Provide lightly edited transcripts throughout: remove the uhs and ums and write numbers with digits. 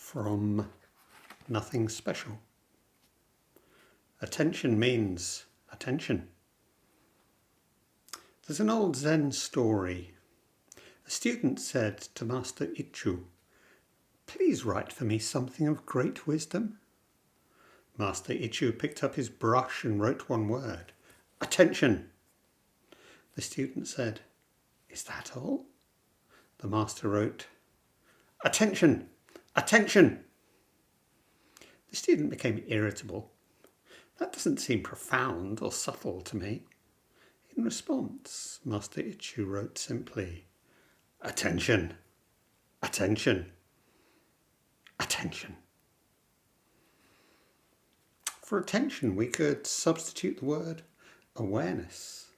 from Nothing Special. Attention means attention. There's an old Zen story. A student said to Master Ichu, "Please write for me something of great wisdom." Master Ichu picked up his brush and wrote one word, "Attention." The student said, "Is that all?" The master wrote, "Attention! Attention!" The student became irritable. "That doesn't seem profound or subtle to me." In response, Master Ichu wrote simply, "Attention! Attention! Attention!" For attention, we could substitute the word awareness.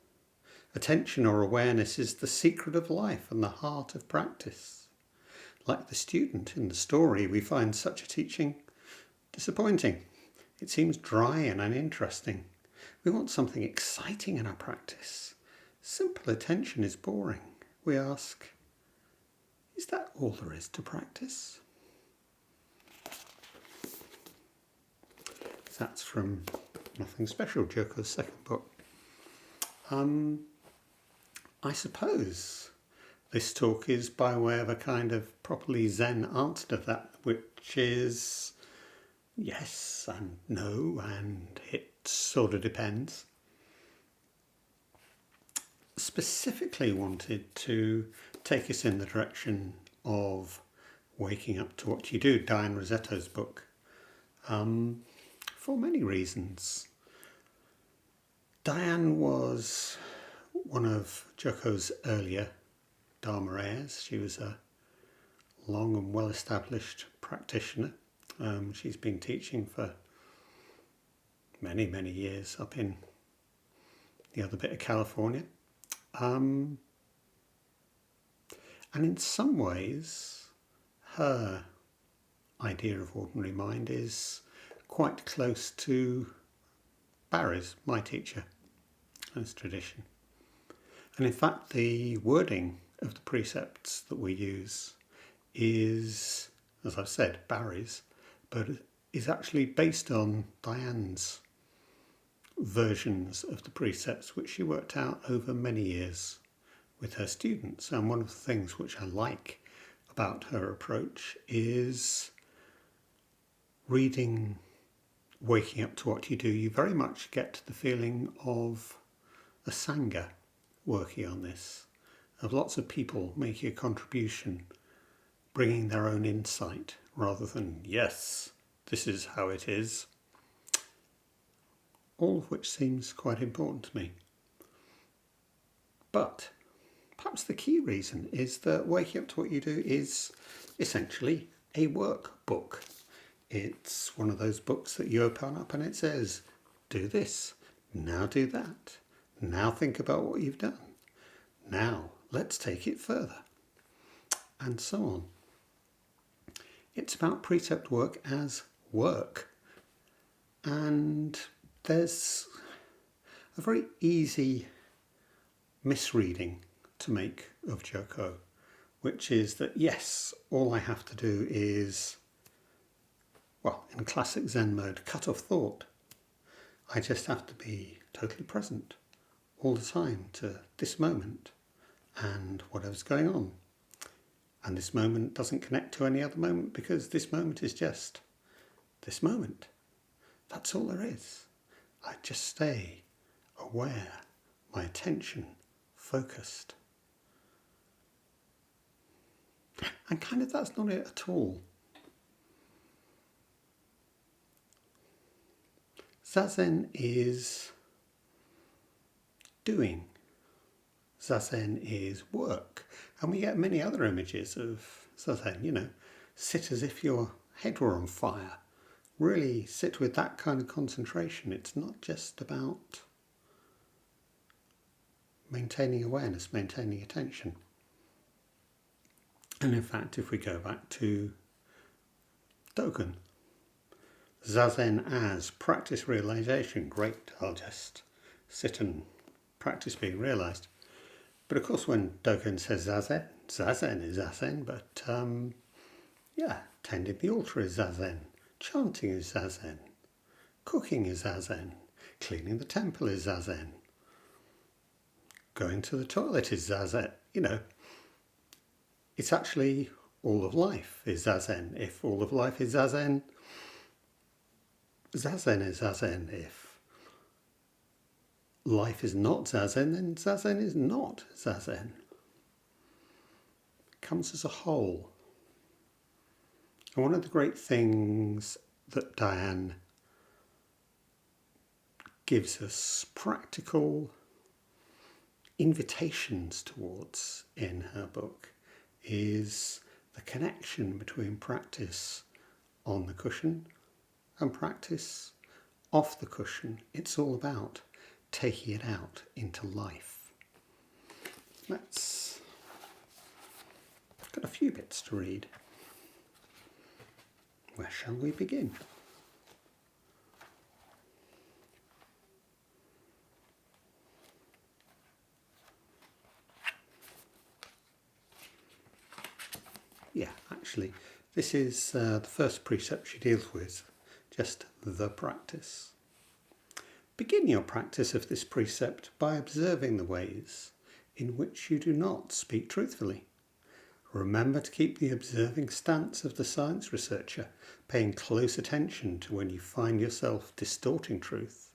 Attention or awareness is the secret of life and the heart of practice. Like the student in the story, we find such a teaching disappointing. It seems dry and uninteresting. We want something exciting in our practice. Simple attention is boring. We ask, is that all there is to practice? That's from Nothing Special, Joko's second book. I suppose this talk is by way of a kind of properly Zen answer to that, which is yes and no, and it sort of depends. Specifically wanted to take us in the direction of waking up to what you do, Diane Rizzetto's book, for many reasons. Diane was one of Joko's earlier Dharma heirs. She was a long and well-established practitioner. She's been teaching for many, many years up in the other bit of California. And in some ways, her idea of ordinary mind is quite close to Barry's, my teacher, as tradition. And in fact, the wording of the precepts that we use is, as I've said, Barry's, but is actually based on Diane's versions of the precepts, which she worked out over many years with her students. And one of the things which I like about her approach is reading Waking Up to What You Do. You very much get the feeling of a Sangha working on this, of lots of people making a contribution, bringing their own insight, rather than, yes, this is how it is. All of which seems quite important to me. But perhaps the key reason is that Waking Up to What You Do is essentially a workbook. It's one of those books that you open up and it says, do this, now do that, now think about what you've done, now let's take it further, and so on. It's about precept work as work. And there's a very easy misreading to make of Joko, which is that, yes, all I have to do is, well, in classic Zen mode, cut off thought. I just have to be totally present all the time to this moment and whatever's going on. And this moment doesn't connect to any other moment because this moment is just this moment. That's all there is. I just stay aware, my attention focused. And kind of that's not it at all. Zazen is doing. Zazen is work. And we get many other images of Zazen, sit as if your head were on fire. Really sit with that kind of concentration. It's not just about maintaining awareness, maintaining attention. And in fact, if we go back to Dogen, Zazen as practice realization, great, I'll just sit and practice being realized. But of course, when Dogen says Zazen, Zazen is Zazen, but Tending the altar is Zazen. Chanting is Zazen. Cooking is Zazen. Cleaning the temple is Zazen. Going to the toilet is Zazen. It's actually all of life is Zazen. If all of life is Zazen, Zazen is Zazen. If life is not Zazen, then Zazen is not Zazen. It comes as a whole. And one of the great things that Diane gives us practical invitations towards in her book is the connection between practice on the cushion and practice off the cushion. It's all about taking it out into life. I've got a few bits to read. Where shall we begin? Actually, this is the first precept she deals with, just the practice. Begin your practice of this precept by observing the ways in which you do not speak truthfully. Remember to keep the observing stance of the science researcher, paying close attention to when you find yourself distorting truth.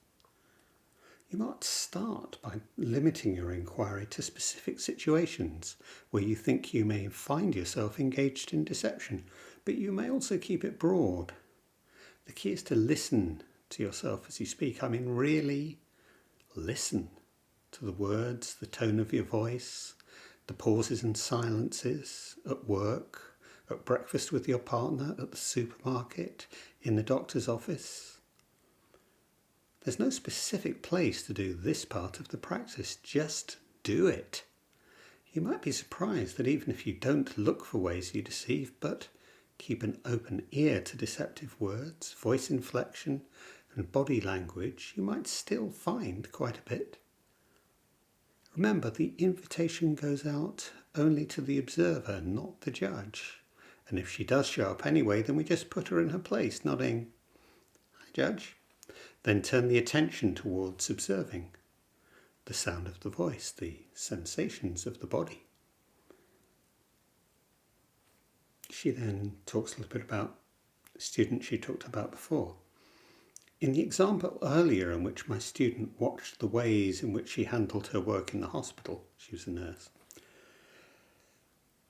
You might start by limiting your inquiry to specific situations where you think you may find yourself engaged in deception, but you may also keep it broad. The key is to listen to yourself as you speak. I mean, really listen to the words, the tone of your voice, the pauses and silences at work, at breakfast with your partner, at the supermarket, in the doctor's office. There's no specific place to do this part of the practice, just do it. You might be surprised that even if you don't look for ways you deceive, but keep an open ear to deceptive words, voice inflection and body language, you might still find quite a bit. Remember, the invitation goes out only to the observer, not the judge. And if she does show up anyway, then we just put her in her place, nodding, "Hi, Judge." Then turn the attention towards observing the sound of the voice, the sensations of the body. She then talks a little bit about the student she talked about before. In the example earlier in which my student watched the ways in which she handled her work in the hospital, she was a nurse,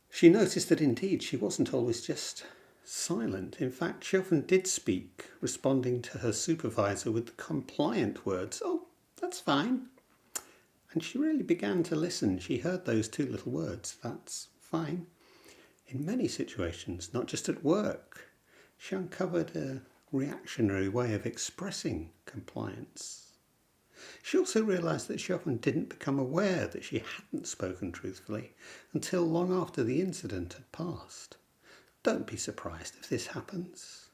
she noticed that indeed she wasn't always just silent. In fact, she often did speak, responding to her supervisor with the compliant words, "Oh, that's fine." And she really began to listen. She heard those two little words, "that's fine," in many situations, not just at work. She uncovered a reactionary way of expressing compliance. She also realised that she often didn't become aware that she hadn't spoken truthfully until long after the incident had passed. Don't be surprised if this happens.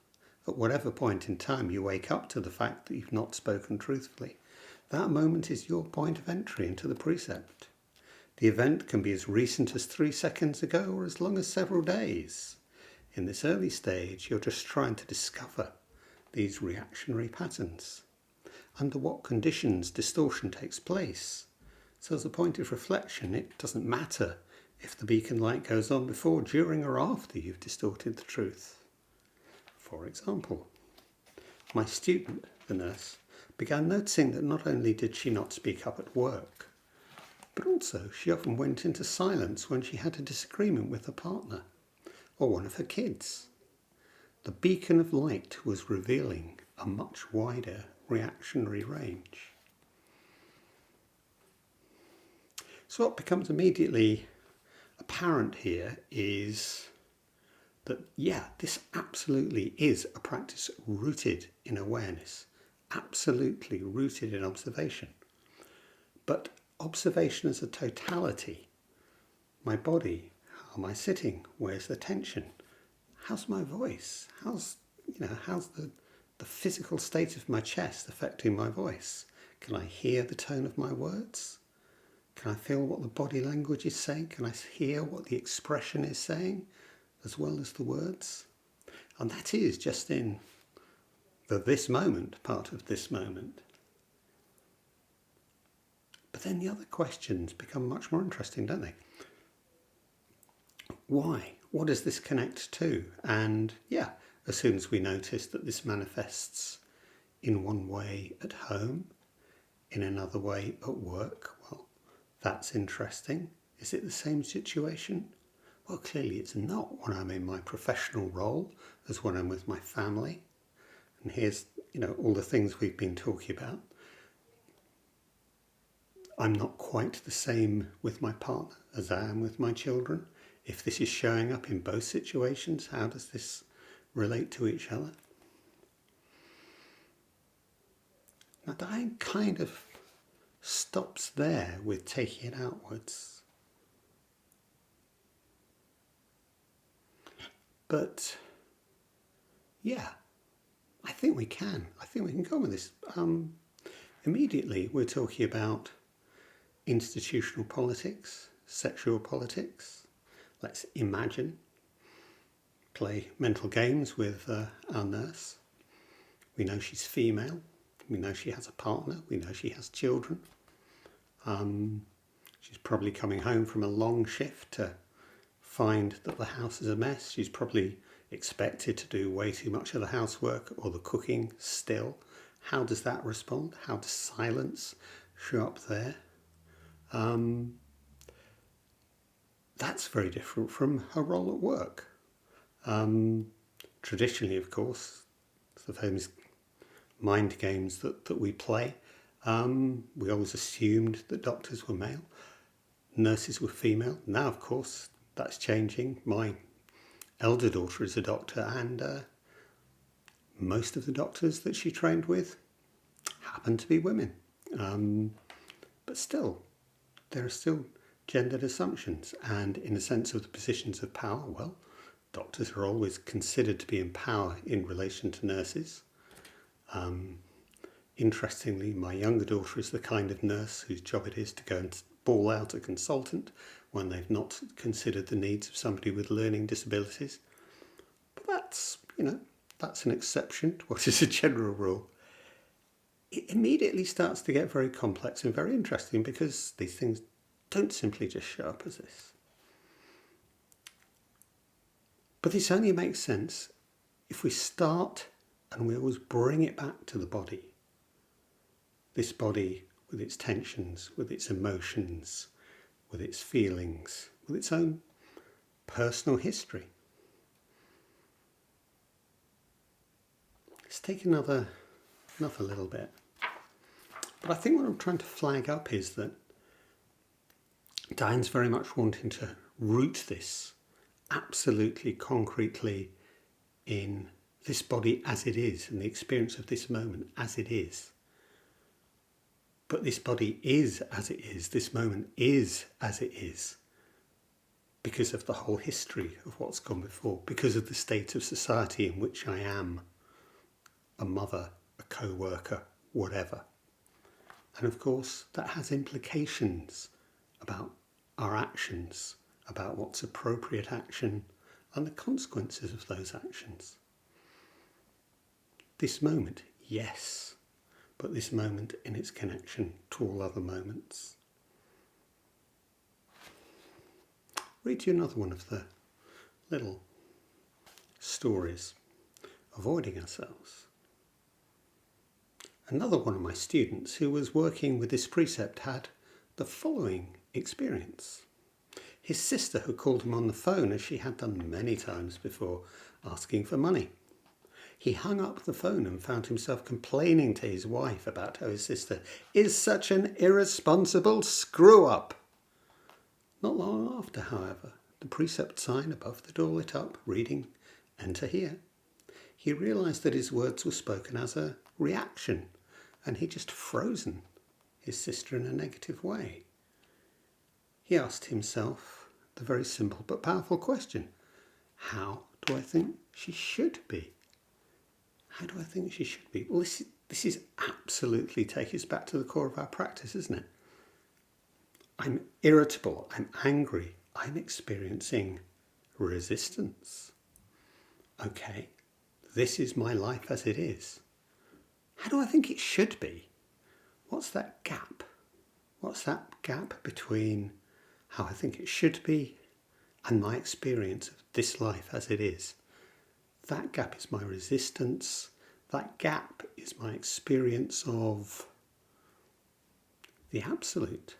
At whatever point in time you wake up to the fact that you've not spoken truthfully, that moment is your point of entry into the precept. The event can be as recent as 3 seconds ago or as long as several days. In this early stage, you're just trying to discover these reactionary patterns. Under what conditions distortion takes place. So as a point of reflection, it doesn't matter if the beacon light goes on before, during or after you've distorted the truth. For example, my student, the nurse, began noticing that not only did she not speak up at work, but also she often went into silence when she had a disagreement with her partner or one of her kids. The beacon of light was revealing a much wider reactionary range. So what becomes immediately apparent here is that, this absolutely is a practice rooted in awareness, absolutely rooted in observation. But observation as a totality, my body, how am I sitting, where's the tension, how's my voice, how's the physical state of my chest affecting my voice, can I hear the tone of my words? Can I feel what the body language is saying? Can I hear what the expression is saying, as well as the words? And that is just in the this moment, part of this moment. But then the other questions become much more interesting, don't they? Why? What does this connect to? And yeah, as soon as we notice that this manifests in one way at home, in another way at work, well, that's interesting. Is it the same situation? Well, clearly it's not when I'm in my professional role as when I'm with my family. And here's, all the things we've been talking about. I'm not quite the same with my partner as I am with my children. If this is showing up in both situations, how does this relate to each other? Now, Diane kind of stops there with taking it outwards. But, yeah, I think we can. I think we can go with this. Immediately, we're talking about institutional politics, sexual politics. Let's imagine, play mental games with our nurse. We know she's female. We know she has a partner. We know she has children. She's probably coming home from a long shift to find that the house is a mess. She's probably expected to do way too much of the housework or the cooking still. How does that respond? How does silence show up there? That's very different from her role at work. Traditionally, of course, the famous mind games that we play, we always assumed that doctors were male, nurses were female. Now, of course, that's changing. My elder daughter is a doctor, and most of the doctors that she trained with happen to be women. But still, there are still gendered assumptions, and in a sense of the positions of power, well, doctors are always considered to be in power in relation to nurses. Interestingly, my younger daughter is the kind of nurse whose job it is to go and bawl out a consultant when they've not considered the needs of somebody with learning disabilities. But that's an exception to what is a general rule. It immediately starts to get very complex and very interesting, because these things don't simply just show up as this. But this only makes sense if we start and we always bring it back to the body. This body with its tensions, with its emotions, with its feelings, with its own personal history. Let's take another little bit. But I think what I'm trying to flag up is that Diane's very much wanting to root this absolutely concretely in this body as it is, and the experience of this moment as it is. But this body is as it is, this moment is as it is, because of the whole history of what's gone before, because of the state of society in which I am, a mother, a co-worker, whatever. And of course, that has implications about our actions, about what's appropriate action, and the consequences of those actions. This moment, yes, but this moment in its connection to all other moments. Read you another one of the little stories, avoiding ourselves. Another one of my students who was working with this precept had the following experience. His sister had called him on the phone, as she had done many times before, asking for money. He hung up the phone and found himself complaining to his wife about how his sister is such an irresponsible screw-up. Not long after, however, the precept sign above the door lit up, reading, "Enter here." He realised that his words were spoken as a reaction, and he'd just frozen his sister in a negative way. He asked himself the very simple but powerful question: how do I think she should be? How do I think she should be? Well, this is absolutely taking us back to the core of our practice, isn't it? I'm irritable, I'm angry, I'm experiencing resistance. Okay, this is my life as it is. How do I think it should be? What's that gap? What's that gap between how I think it should be and my experience of this life as it is? That gap is my resistance. That gap is my experience of the absolute.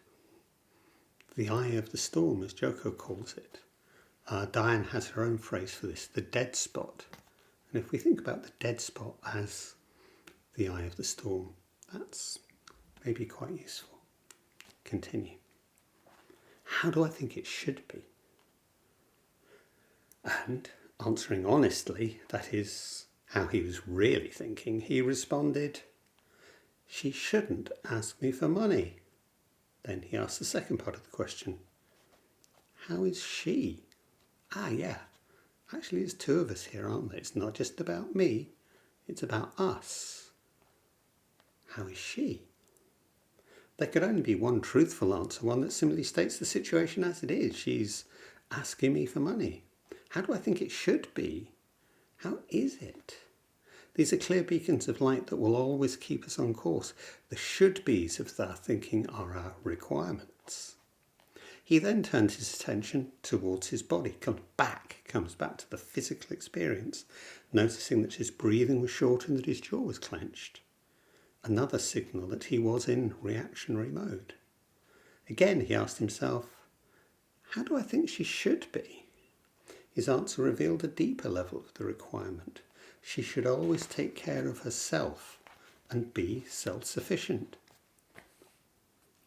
The eye of the storm, as Joko calls it. Diane has her own phrase for this, the dead spot. And if we think about the dead spot as the eye of the storm, that's maybe quite useful. Continue. How do I think it should be? And answering honestly, that is how he was really thinking, he responded, she shouldn't ask me for money. Then he asked the second part of the question, how is she? Yeah, actually there's two of us here, aren't there? It's not just about me, it's about us. How is she? There could only be one truthful answer, one that simply states the situation as it is. She's asking me for money. How do I think it should be? How is it? These are clear beacons of light that will always keep us on course. The should-bes of our thinking are our requirements. He then turns his attention towards his body, comes back to the physical experience, noticing that his breathing was short and that his jaw was clenched. Another signal that he was in reactionary mode. Again, he asked himself, how do I think she should be? His answer revealed a deeper level of the requirement. She should always take care of herself and be self-sufficient.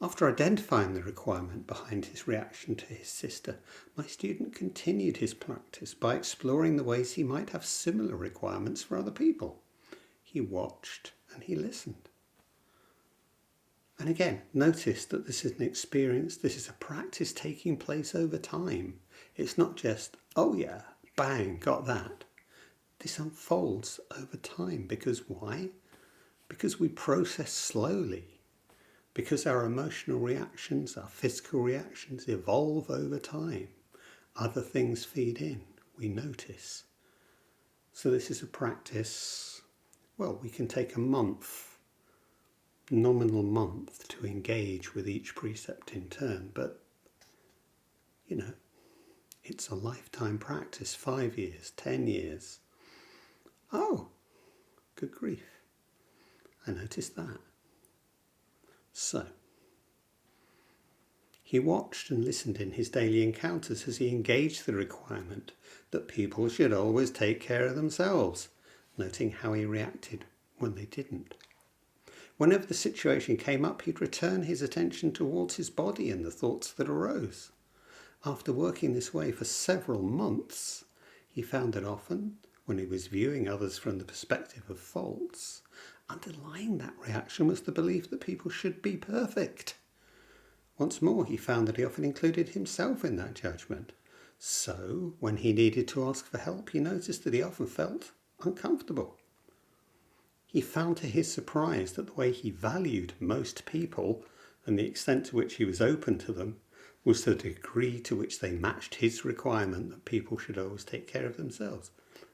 After identifying the requirement behind his reaction to his sister, my student continued his practice by exploring the ways he might have similar requirements for other people. He watched and he listened. And again, notice that this is an experience, this is a practice taking place over time. It's not just, oh yeah, bang, got that. This unfolds over time. Because why? Because we process slowly. Because our emotional reactions, our physical reactions evolve over time. Other things feed in. We notice. So this is a practice, well, we can take a month, nominal month, to engage with each precept in turn. But, it's a lifetime practice, 5 years, 10 years. Oh, good grief. I noticed that. So, he watched and listened in his daily encounters as he engaged the requirement that people should always take care of themselves, noting how he reacted when they didn't. Whenever the situation came up, he'd return his attention towards his body and the thoughts that arose. After working this way for several months, he found that often, when he was viewing others from the perspective of faults, underlying that reaction was the belief that people should be perfect. Once more, he found that he often included himself in that judgment. So, when he needed to ask for help, he noticed that he often felt uncomfortable. He found to his surprise that the way he valued most people and the extent to which he was open to them was the degree to which they matched his requirement that people should always take care of themselves,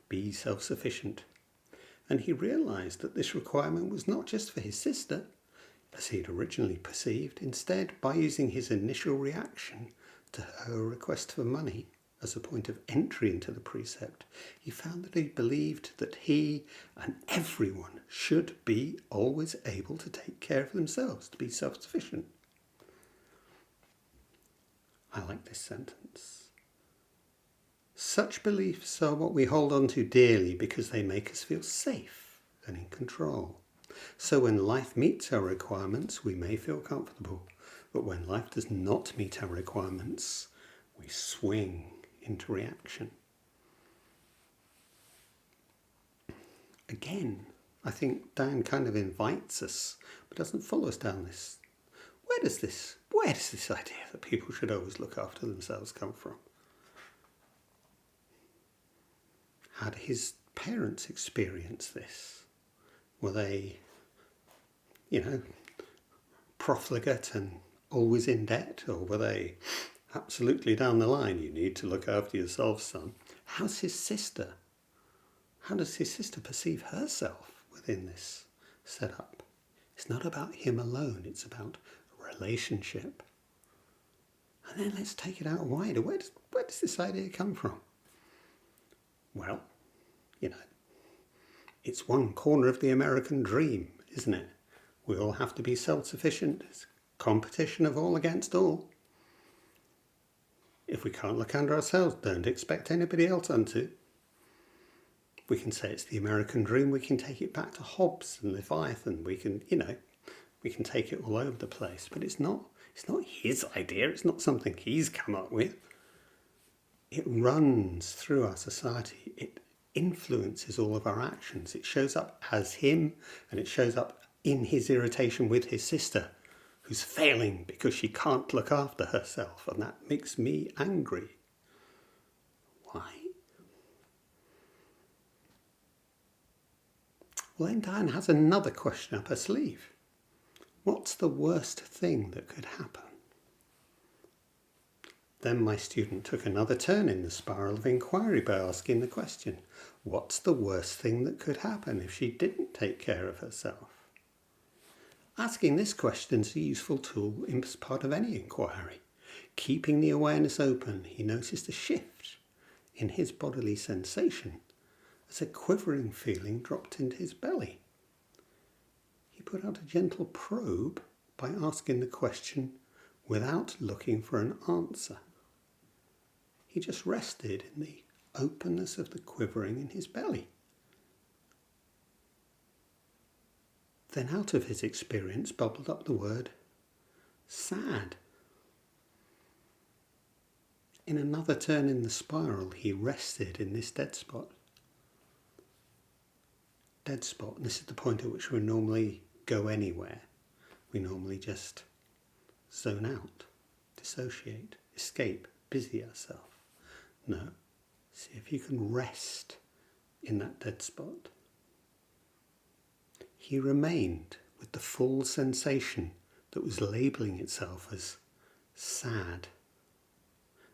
be self-sufficient. And he realised that this requirement was not just for his sister, as he had originally perceived. Instead, by using his initial reaction to her request for money as a point of entry into the precept, he found that he believed that he and everyone should be always able to take care of themselves, to be self-sufficient. I like this sentence. Such beliefs are what we hold on to dearly because they make us feel safe and in control. So when life meets our requirements, we may feel comfortable. But when life does not meet our requirements, we swing into reaction. Again, I think Diane kind of invites us, but doesn't follow us down this. Where does this idea that people should always look after themselves come from? How did his parents experience this? Were they, profligate and always in debt? Or were they absolutely down the line, you need to look after yourself, son? How's his sister? How does his sister perceive herself within this setup? It's not about him alone, it's about relationship. And then let's take it out wider. Where does this idea come from? Well, it's one corner of the American dream, isn't it? We all have to be self-sufficient. It's competition of all against all. If we can't look under ourselves, don't expect anybody else unto. We can say it's the American dream. We can take it back to Hobbes and Leviathan. We can take it all over the place. But it's not his idea. It's not something he's come up with. It runs through our society. It influences all of our actions. It shows up as him, and it shows up in his irritation with his sister, who's failing because she can't look after herself, and that makes me angry. Why? Well, then Diane has another question up her sleeve. What's the worst thing that could happen? Then my student took another turn in the spiral of inquiry by asking the question, what's the worst thing that could happen if she didn't take care of herself? Asking this question is a useful tool as part of any inquiry. Keeping the awareness open, he noticed a shift in his bodily sensation as a quivering feeling dropped into his belly. He put out a gentle probe by asking the question without looking for an answer. He just rested in the openness of the quivering in his belly. Then out of his experience bubbled up the word sad. In another turn in the spiral, he rested in this dead spot. Dead spot, and this is the point at which we normally go anywhere. We normally just zone out, dissociate, escape, busy ourselves. No, see if you can rest in that dead spot. He remained with the full sensation that was labelling itself as sad,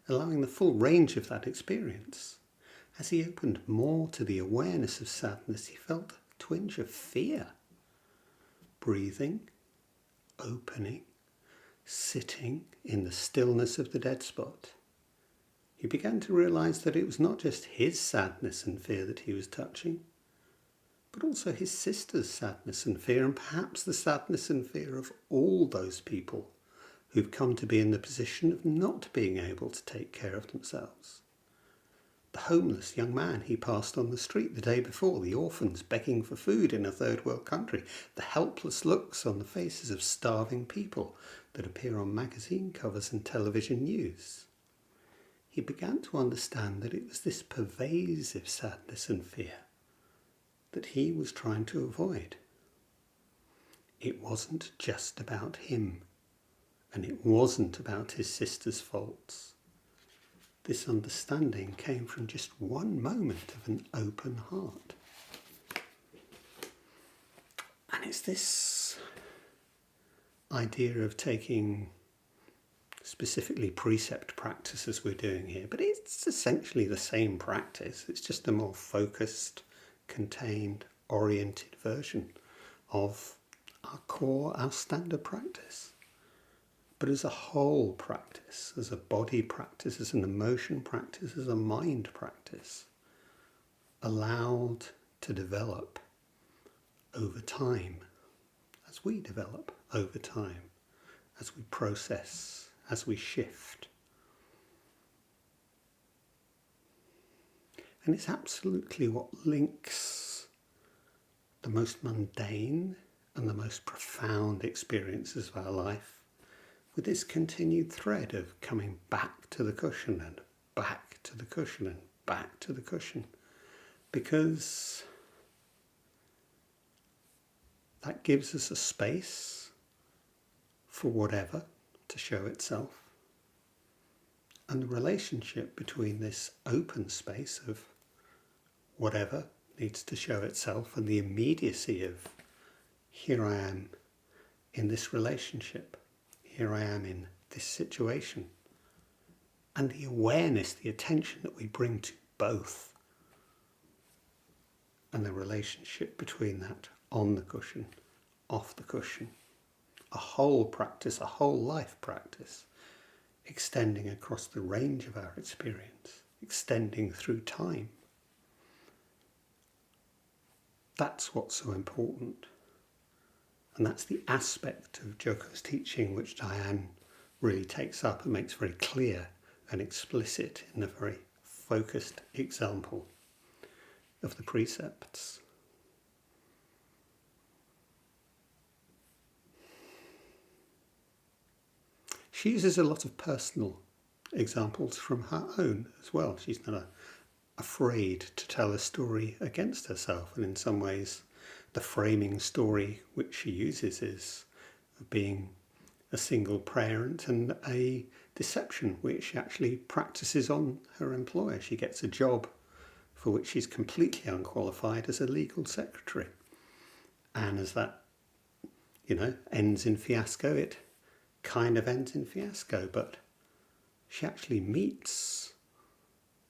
allowing the full range of that experience. As he opened more to the awareness of sadness, he felt a twinge of fear. Breathing, opening, sitting in the stillness of the dead spot. He began to realise that it was not just his sadness and fear that he was touching, but also his sister's sadness and fear, and perhaps the sadness and fear of all those people who've come to be in the position of not being able to take care of themselves. The homeless young man he passed on the street the day before, the orphans begging for food in a third world country, the helpless looks on the faces of starving people that appear on magazine covers and television news. He began to understand that it was this pervasive sadness and fear that he was trying to avoid. It wasn't just about him, and it wasn't about his sister's faults. This understanding came from just one moment of an open heart. And it's this idea of taking specifically precept practices we're doing here, but it's essentially the same practice. It's just a more focused, contained, oriented version of our core, our standard practice. But as a whole practice, as a body practice, as an emotion practice, as a mind practice, allowed to develop over time, as we develop over time, as we process, as we shift. And it's absolutely what links the most mundane and the most profound experiences of our life with this continued thread of coming back to the cushion and back to the cushion and back to the cushion, because that gives us a space for whatever to show itself. And the relationship between this open space of whatever needs to show itself and the immediacy of here I am in this relationship, here I am in this situation, and the awareness, the attention that we bring to both and the relationship between that on the cushion, off the cushion. A whole practice, a whole life practice, extending across the range of our experience, extending through time. That's what's so important. And that's the aspect of Joko's teaching which Diane really takes up and makes very clear and explicit in a very focused example of the precepts. She uses a lot of personal examples from her own as well. She's not afraid to tell a story against herself, and in some ways the framing story which she uses is of being a single parent and a deception which she actually practices on her employer. She gets a job for which she's completely unqualified as a legal secretary, and as that ends in fiasco, it kind of ends in fiasco, but she actually meets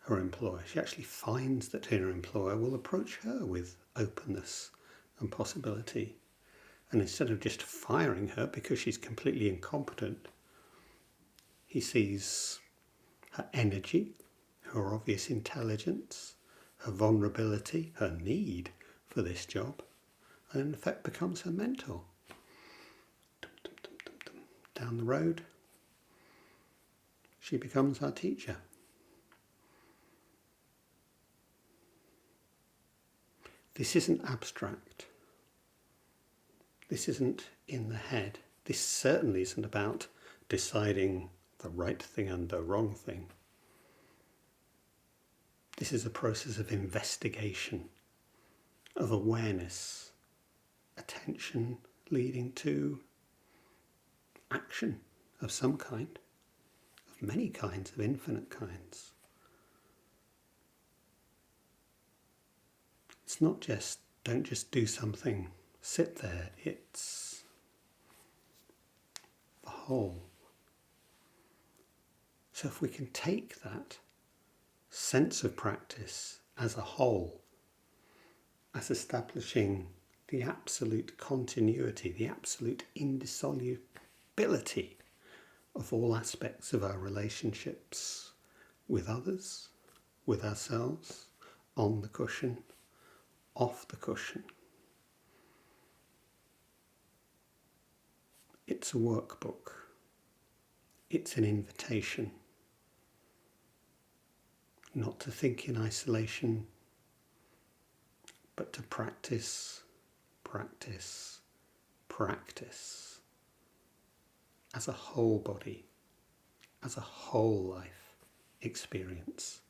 her employer. She actually finds that her employer will approach her with openness and possibility. And instead of just firing her because she's completely incompetent, he sees her energy, her obvious intelligence, her vulnerability, her need for this job, and in effect becomes her mentor. Down the road, she becomes our teacher. This isn't abstract. This isn't in the head. This certainly isn't about deciding the right thing and the wrong thing. This is a process of investigation, of awareness, attention leading to action of some kind, of many kinds, of infinite kinds. It's not just, don't just do something, sit there. It's the whole. So if we can take that sense of practice as a whole, as establishing the absolute continuity, the absolute indissolubility of all aspects of our relationships with others, with ourselves, on the cushion, off the cushion. It's a workbook. It's an invitation not to think in isolation, but to practice, practice, practice as a whole body, as a whole life experience.